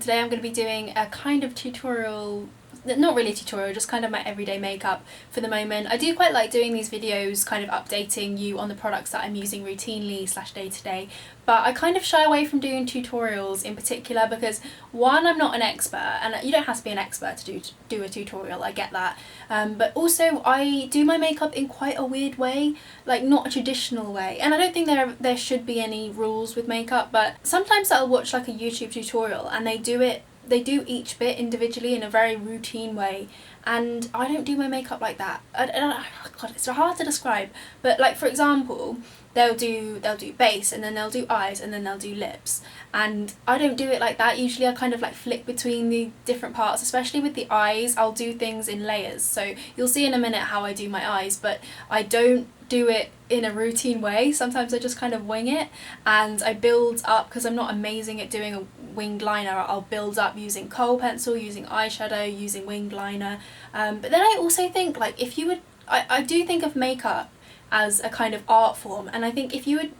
Today I'm going to be doing a kind of tutorial, not really a tutorial, just kind of my everyday makeup for the moment. I do quite like doing these videos, kind of updating you on the products that I'm using routinely / day to day, but I kind of shy away from doing tutorials in particular because one, I'm not an expert, and you don't have to be an expert to do a tutorial, I get that, but also I do my makeup in quite a weird way, like not a traditional way, and I don't think there should be any rules with makeup, but sometimes I'll watch like a YouTube tutorial and they do each bit individually in a very routine way, and I don't do my makeup like that. God, it's so hard to describe, but like for example, they'll do base, and then they'll do eyes, and then they'll do lips, and I don't do it like that. Usually I kind of like flick between the different parts, especially with the eyes. I'll do things in layers, so you'll see in a minute how I do my eyes, but I don't do it in a routine way. Sometimes I just kind of wing it and I build up, because I'm not amazing at doing a winged liner. I'll build up using kohl pencil, using eyeshadow, using winged liner, but then I also think, like, if you would, I do think of makeup as a kind of art form, and I think if you would,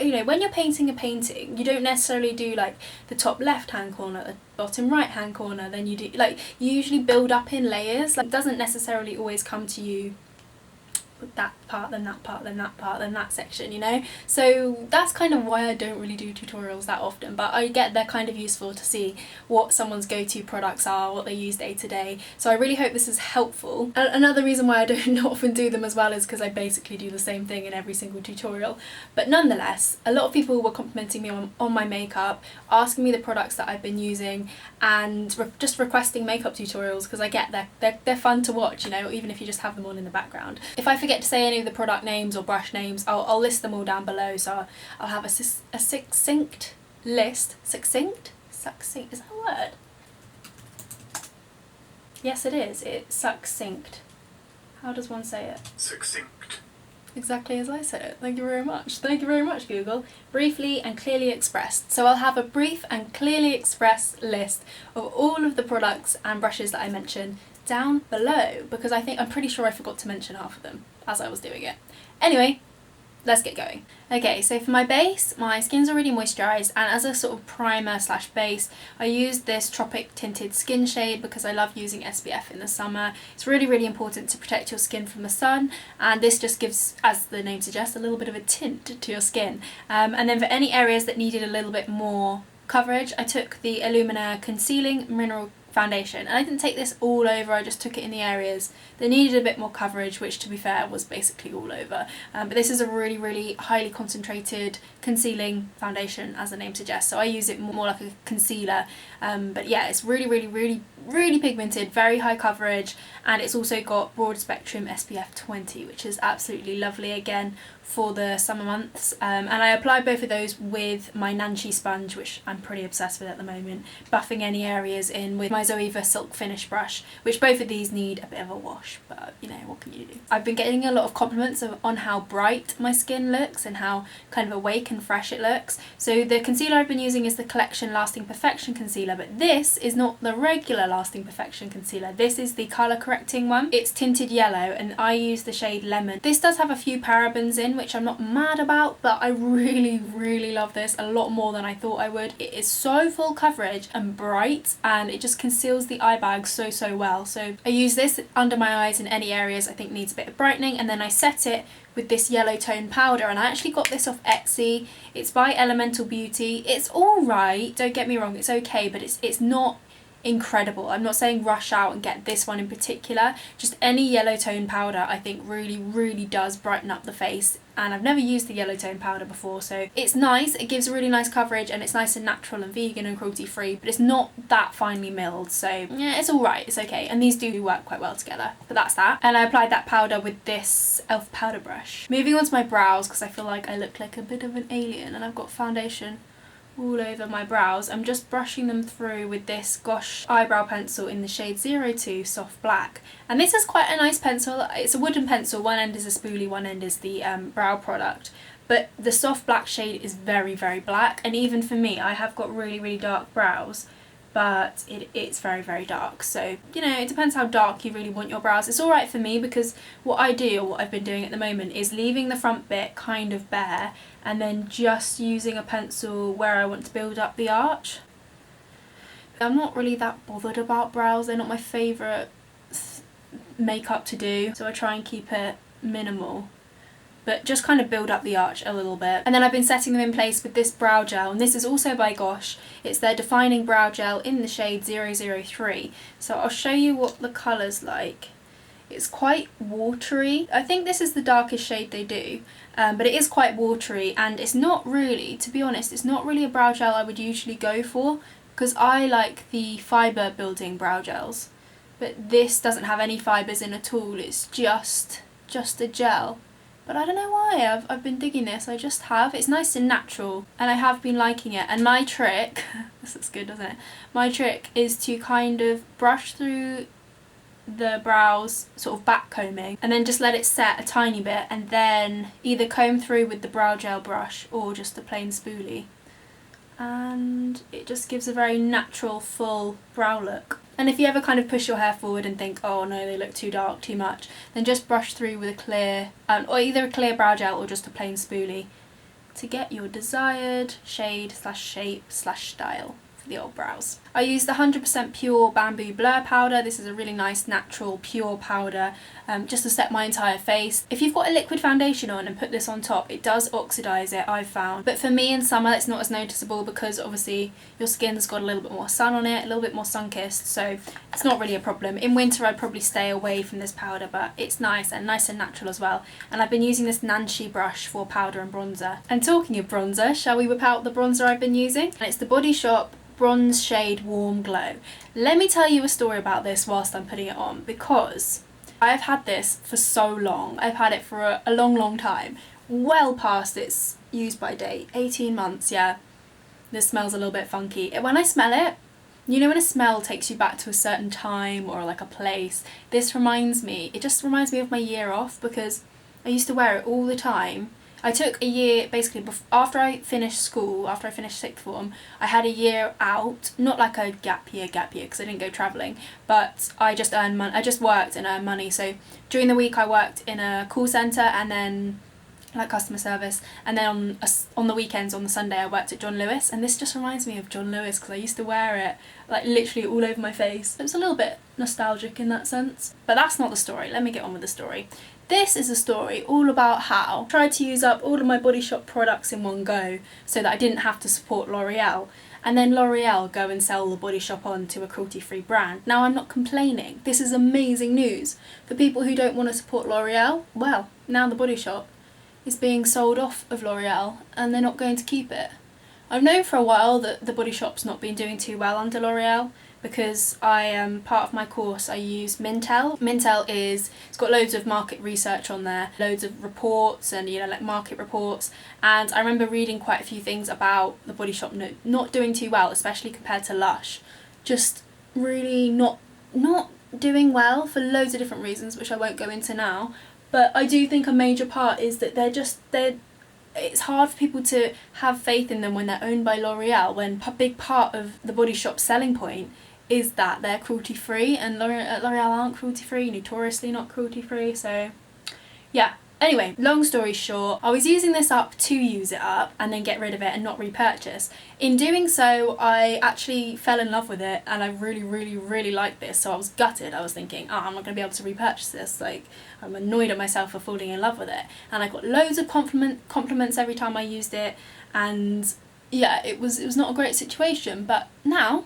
you know, when you're painting a painting, you don't necessarily do like the top left hand corner, the bottom right hand corner, then you do, like, you usually build up in layers. Like, it doesn't necessarily always come to you that part, then that part, then that part, then that section, you know? So that's kind of why I don't really do tutorials that often, but I get they're kind of useful to see what someone's go-to products are, what they use day to day, so I really hope this is helpful. Another reason why I don't often do them as well is because I basically do the same thing in every single tutorial, but nonetheless, a lot of people were complimenting me on my makeup, asking me the products that I've been using, and just requesting makeup tutorials, because I get they're fun to watch, you know, even if you just have them on in the background. If I forget to say any of the product names or brush names, I'll list them all down below, so I'll have a succinct list. Succinct, is that a word? Yes it is, it's succinct. How does one say it? Succinct. Exactly as I said it. Thank you very much. Thank you very much, Google. Briefly and clearly expressed. So I'll have a brief and clearly expressed list of all of the products and brushes that I mentioned down below, because I'm pretty sure I forgot to mention half of them as I was doing it. Anyway, let's get going. Okay, so for my base, my skin's already moisturised, and as a sort of primer / base, I used this Tropic tinted skin shade because I love using SPF in the summer. It's really, really important to protect your skin from the sun, and this just gives, as the name suggests, a little bit of a tint to your skin. And then for any areas that needed a little bit more coverage, I took the Illuminare Concealing Mineral Foundation, and I didn't take this all over, I just took it in the areas that needed a bit more coverage, which to be fair was basically all over, but this is a really, really highly concentrated concealing foundation, as the name suggests, so I use it more like a concealer, but yeah, it's really, really, really, really pigmented, very high coverage, and it's also got broad spectrum SPF 20, which is absolutely lovely again for the summer months, and I applied both of those with my Nanshy sponge, which I'm pretty obsessed with at the moment, buffing any areas in with my Zoeva silk finish brush, which both of these need a bit of a wash, but you know, what can you do? I've been getting a lot of compliments on how bright my skin looks and how kind of awake and fresh it looks. So the concealer I've been using is the Collection Lasting Perfection concealer, but this is not the regular Lasting Perfection concealer. This is the colour correcting one. It's tinted yellow, and I use the shade Lemon. This does have a few parabens in, which I'm not mad about, but I really, really love this a lot more than I thought I would. It is so full coverage and bright, and it just conceals the eye bag so well. So I use this under my eyes in any areas I think needs a bit of brightening, and then I set it with this yellow tone powder, and I actually got this off Etsy. It's by Elemental Beauty. It's alright, don't get me wrong, it's okay, but it's not incredible. I'm not saying rush out and get this one in particular, just any yellow tone powder I think really, really does brighten up the face, and I've never used the yellow tone powder before, so it's nice, it gives really nice coverage, and it's nice and natural and vegan and cruelty free, but it's not that finely milled, so yeah, it's alright, it's okay, and these do work quite well together, but that's that. And I applied that powder with this e.l.f. powder brush. Moving on to my brows, because I feel like I look like a bit of an alien and I've got foundation all over my brows. I'm just brushing them through with this Gosh eyebrow pencil in the shade 02 Soft Black, and this is quite a nice pencil. It's a wooden pencil, one end is a spoolie, one end is the brow product, but the soft black shade is very, very black, and even for me, I have got really, really dark brows, but it's very, very dark, so you know, it depends how dark you really want your brows. It's alright for me because what I do, or what I've been doing at the moment, is leaving the front bit kind of bare and then just using a pencil where I want to build up the arch. I'm not really that bothered about brows, they're not my favourite makeup to do, so I try and keep it minimal, but just kind of build up the arch a little bit. And then I've been setting them in place with this brow gel, and this is also by Gosh. It's their defining brow gel in the shade 003. So I'll show you what the colour's like. It's quite watery. I think this is the darkest shade they do, but it is quite watery, and it's not really, to be honest, it's not really a brow gel I would usually go for, because I like the fibre building brow gels, but this doesn't have any fibres in at all. It's just a gel. But I don't know why, I've been digging this, I just have. It's nice and natural, and I have been liking it. And my trick, this looks good, doesn't it? My trick is to kind of brush through the brows, sort of back combing, and then just let it set a tiny bit, and then either comb through with the brow gel brush or just a plain spoolie. And it just gives a very natural, full brow look. And if you ever kind of push your hair forward and think, oh no, they look too dark, too much, then just brush through with a clear, or either a clear brow gel or just a plain spoolie to get your desired shade / shape / style for the old brows. I used the 100% pure bamboo blur powder. This is a really nice natural pure powder, just to set my entire face. If you've got a liquid foundation on and put this on top, it does oxidise it, I've found. But for me in summer it's not as noticeable, because obviously your skin's got a little bit more sun on it, a little bit more sun-kissed, so it's not really a problem. In winter I'd probably stay away from this powder, but it's nice and natural as well. And I've been using this Nanshy brush for powder and bronzer. And talking of bronzer, shall we whip out the bronzer I've been using? And it's the Body Shop Bronze Shade Warm Glow. Let me tell you a story about this whilst I'm putting it on, because I have had this for so long. I've had it for a long time, well past its use by date. 18 months, yeah. This smells a little bit funky. When I smell it, you know when a smell takes you back to a certain time or like a place, this reminds me, it just reminds me of my year off, because I used to wear it all the time. I took a year, basically, after I finished school, after I finished sixth form, I had a year out, not like a gap year, because I didn't go travelling, but I just earned money, I just worked and earned money. So during the week I worked in a call centre, and then like customer service, and then on the weekends, on the Sunday, I worked at John Lewis, and this just reminds me of John Lewis, because I used to wear it like literally all over my face. It was a little bit nostalgic in that sense, but that's not the story. Let me get on with the story. This is a story all about how I tried to use up all of my Body Shop products in one go so that I didn't have to support L'Oreal, and then L'Oreal go and sell the Body Shop on to a cruelty-free brand. Now, I'm not complaining. This is amazing news. For people who don't want to support L'Oreal, well, now the Body Shop is being sold off of L'Oreal and they're not going to keep it. I've known for a while that the Body Shop's not been doing too well under L'Oreal, because part of my course I use Mintel. Mintel it's got loads of market research on there, loads of reports and, you know, like market reports, and I remember reading quite a few things about the Body Shop not doing too well, especially compared to Lush. Just really not doing well for loads of different reasons, which I won't go into now, but I do think a major part is that it's hard for people to have faith in them when they're owned by L'Oreal, when a big part of the Body Shop's selling point is that they're cruelty free, and L'Oreal aren't cruelty free, notoriously not cruelty free, so yeah. Anyway, long story short, I was using this up to use it up and then get rid of it and not repurchase. In doing so, I actually fell in love with it, and I really liked this, so I was gutted. I was thinking, oh, I'm not going to be able to repurchase this, like, I'm annoyed at myself for falling in love with it. And I got loads of compliments every time I used it, and yeah, it was not a great situation, but now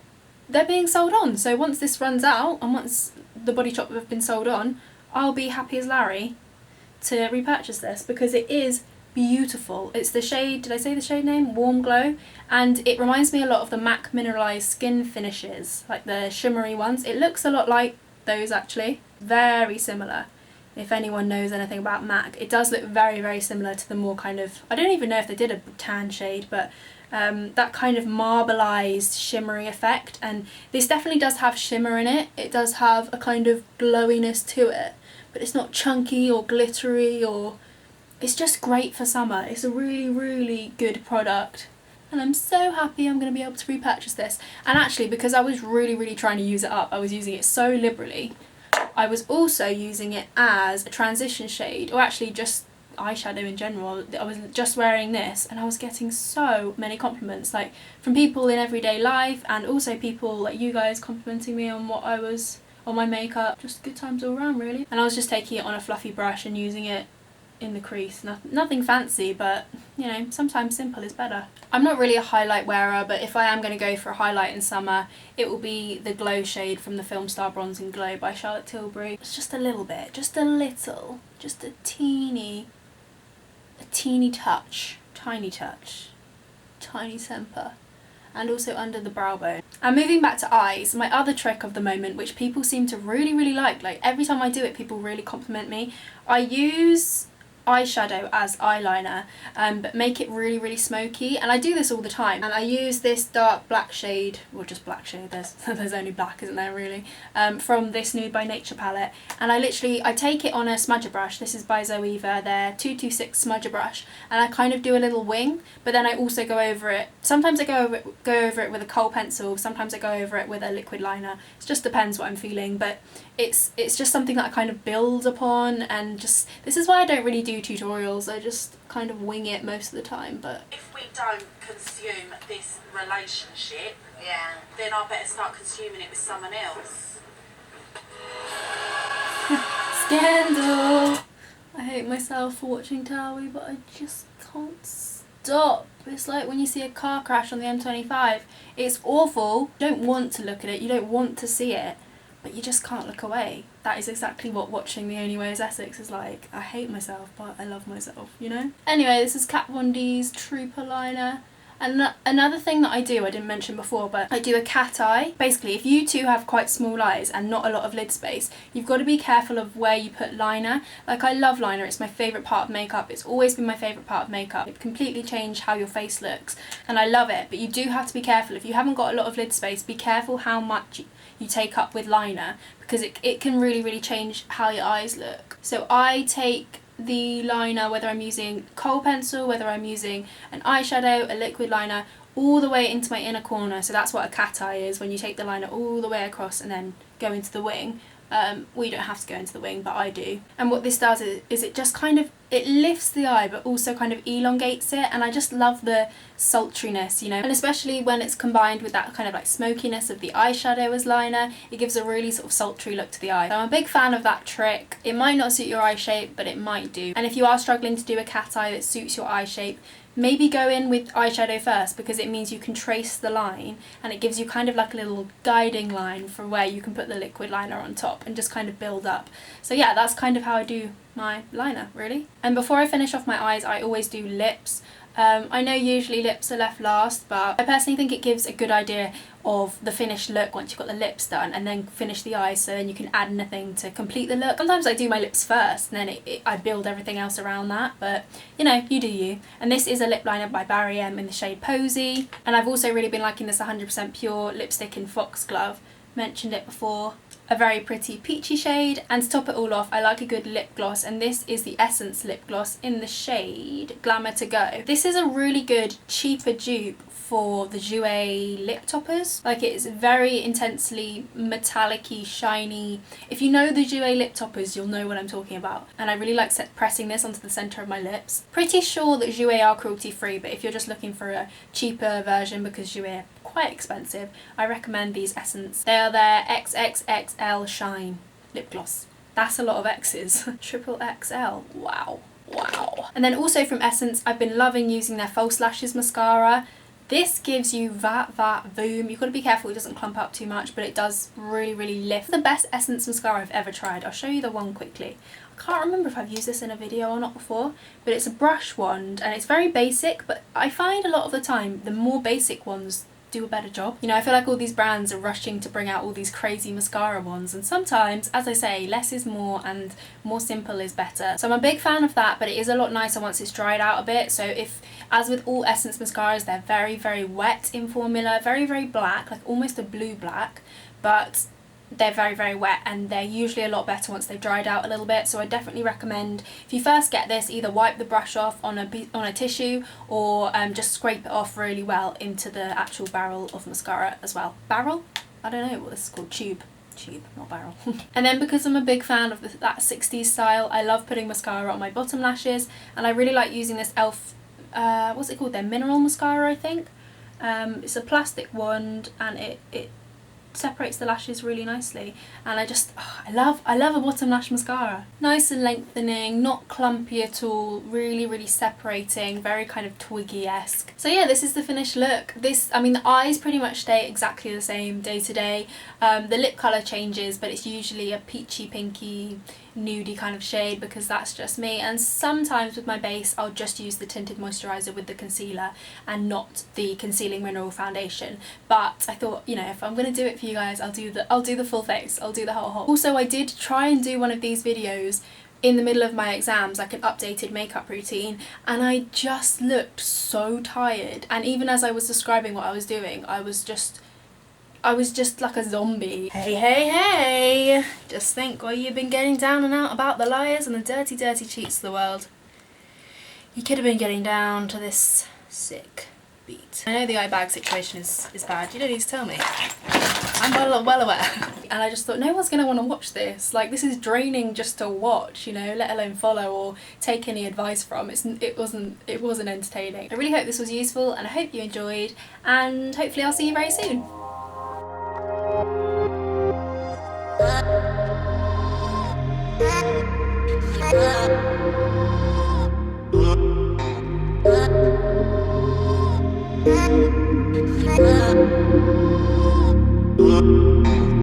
they're being sold on, so once this runs out, and once the Body Shop have been sold on, I'll be happy as Larry to repurchase this, because it is beautiful. It's the shade, did I say the shade name? Warm Glow, and it reminds me a lot of the MAC mineralized skin finishes, like the shimmery ones. It looks a lot like those actually, very similar. If anyone knows anything about MAC, it does look very similar to the more kind of, I don't even know if they did a tan shade, but that kind of marbleized shimmery effect, and this definitely does have shimmer in it. It does have a kind of glowiness to it, but it's not chunky or glittery, or it's just great for summer. It's a really good product, and I'm so happy I'm going to be able to repurchase this. And actually, because I was really trying to use it up, I was using it so liberally, I was also using it as a transition shade, or actually just eyeshadow in general. I was just wearing this and I was getting so many compliments, like from people in everyday life and also people like you guys complimenting me on on my makeup. Just good times all around really. And I was just taking it on a fluffy brush and using it in the crease. Nothing fancy, but you know, sometimes simple is better. I'm not really a highlight wearer, but if I am going to go for a highlight in summer, it will be the Glow shade from the Filmstar Bronze and Glow by Charlotte Tilbury. It's just a little bit, just a little, just a teeny touch, tiny temper. And also under the brow bone. And moving back to eyes, my other trick of the moment, which people seem to really like every time I do it people really compliment me, I use eyeshadow as eyeliner, but make it really smoky, and I do this all the time. And I use this dark black shade, or just black shade, there's only black, isn't there really, from this Nude by Nature palette, and I take it on a smudger brush. This is by Zoeva, their 226 smudger brush, and I kind of do a little wing, but then I also go over it. Sometimes I go over it with a kohl pencil, sometimes I go over it with a liquid liner. It just depends what I'm feeling, but it's just something that I kind of build upon, and just, this is why I don't really do tutorials. I just kind of wing it most of the time. But if we don't consume this relationship, then I better start consuming it with someone else. Scandal! I hate myself for watching Towie, but I just can't stop. It's like when you see a car crash on the M25. It's awful. You don't want to look at it, you don't want to see it, but you just can't look away. That is exactly what watching The Only Way is Essex is like. I hate myself, but I love myself, you know? Anyway, this is Kat Von D's Trooper liner. And another thing that I do, I didn't mention before, but I do a cat eye. Basically, if you two have quite small eyes and not a lot of lid space, you've got to be careful of where you put liner. Like, I love liner, it's my favourite part of makeup. It's always been my favourite part of makeup. It completely changed how your face looks, and I love it. But you do have to be careful. If you haven't got a lot of lid space, be careful how much you take up with liner, because it can really change how your eyes look. So I take the liner, whether I'm using kohl pencil, whether I'm using an eyeshadow, a liquid liner, all the way into my inner corner. So that's what a cat eye is, when you take the liner all the way across and then go into the wing. Well, you don't have to go into the wing, but I do. And what this does is it just kind of, it lifts the eye but also kind of elongates it, and I just love the sultriness, you know, and especially when it's combined with that kind of like smokiness of the eyeshadow as liner, it gives a really sort of sultry look to the eye. So I'm a big fan of that trick. It might not suit your eye shape, but it might do. And if you are struggling to do a cat eye that suits your eye shape, maybe go in with eyeshadow first, because it means you can trace the line and it gives you kind of like a little guiding line for where you can put the liquid liner on top and just kind of build up. So yeah, that's kind of how I do my liner, really. And before I finish off my eyes, I always do lips. I know usually lips are left last, but I personally think it gives a good idea of the finished look once you've got the lips done, and then finish the eyes, so then you can add anything to complete the look. Sometimes I do my lips first and then I build everything else around that, but you know, you do you. And this is a lip liner by Barry M in the shade Posy, and I've also really been liking this 100% pure lipstick in Foxglove. Mentioned it before. A very pretty peachy shade, and to top it all off, I like a good lip gloss, and this is the Essence lip gloss in the shade Glamour to Go. This is a really good cheaper dupe for the Jouer lip toppers. Like, it's very intensely metallic-y, shiny. If you know the Jouer lip toppers, you'll know what I'm talking about. And I really like pressing this onto the centre of my lips. Pretty sure that Jouer are cruelty free, but if you're just looking for a cheaper version, because Jouer are quite expensive, I recommend these Essence. They are their XXXL Shine lip gloss. That's a lot of X's. Triple XL. Wow. Wow. And then also from Essence, I've been loving using their False Lashes mascara. This gives you that boom. You've got to be careful it doesn't clump up too much, but it does really lift. The best Essence mascara I've ever tried. I'll show you the one quickly. I can't remember if I've used this in a video or not before, but it's a brush wand and it's very basic, but I find a lot of the time the more basic ones do a better job. You know, I feel like all these brands are rushing to bring out all these crazy mascara ones, and sometimes, as I say, less is more and more simple is better. So I'm a big fan of that, but it is a lot nicer once it's dried out a bit. So if, as with all Essence mascaras, they're very wet in formula, very black, like almost a blue black, but they're very wet, and they're usually a lot better once they've dried out a little bit. So I definitely recommend, if you first get this, either wipe the brush off on a tissue, or just scrape it off really well into the actual barrel of mascara as well. Barrel? I don't know what this is called. Tube. tube, not barrel. And then because I'm a big fan of that 60s style, I love putting mascara on my bottom lashes, and I really like using this e.l.f. What's it called? Their mineral mascara, I think. It's a plastic wand, and it separates the lashes really nicely, and I love a bottom lash mascara. Nice and lengthening, not clumpy at all, really separating, very kind of Twiggy-esque. So yeah, this is the finished look. I mean, the eyes pretty much stay exactly the same day to day. The lip colour changes, but it's usually a peachy pinky nudey kind of shade because that's just me, and sometimes with my base I'll just use the tinted moisturiser with the concealer and not the concealing mineral foundation. But I thought, you know, if I'm going to do it for you guys, I'll do the full face, I'll do the whole. Also, I did try and do one of these videos in the middle of my exams, like an updated makeup routine, and I just looked so tired, and even as I was describing what I was doing, I was just like a zombie. Hey, just think what you've been getting down and out about the liars and the dirty cheats of the world. You could have been getting down to this sick beat. I know the eye bag situation is bad, you don't need to tell me. I'm well aware. And I just thought, no one's going to want to watch this. Like, this is draining just to watch, you know, let alone follow or take any advice from. It wasn't entertaining. I really hope this was useful, and I hope you enjoyed, and hopefully I'll see you very soon. Yeah.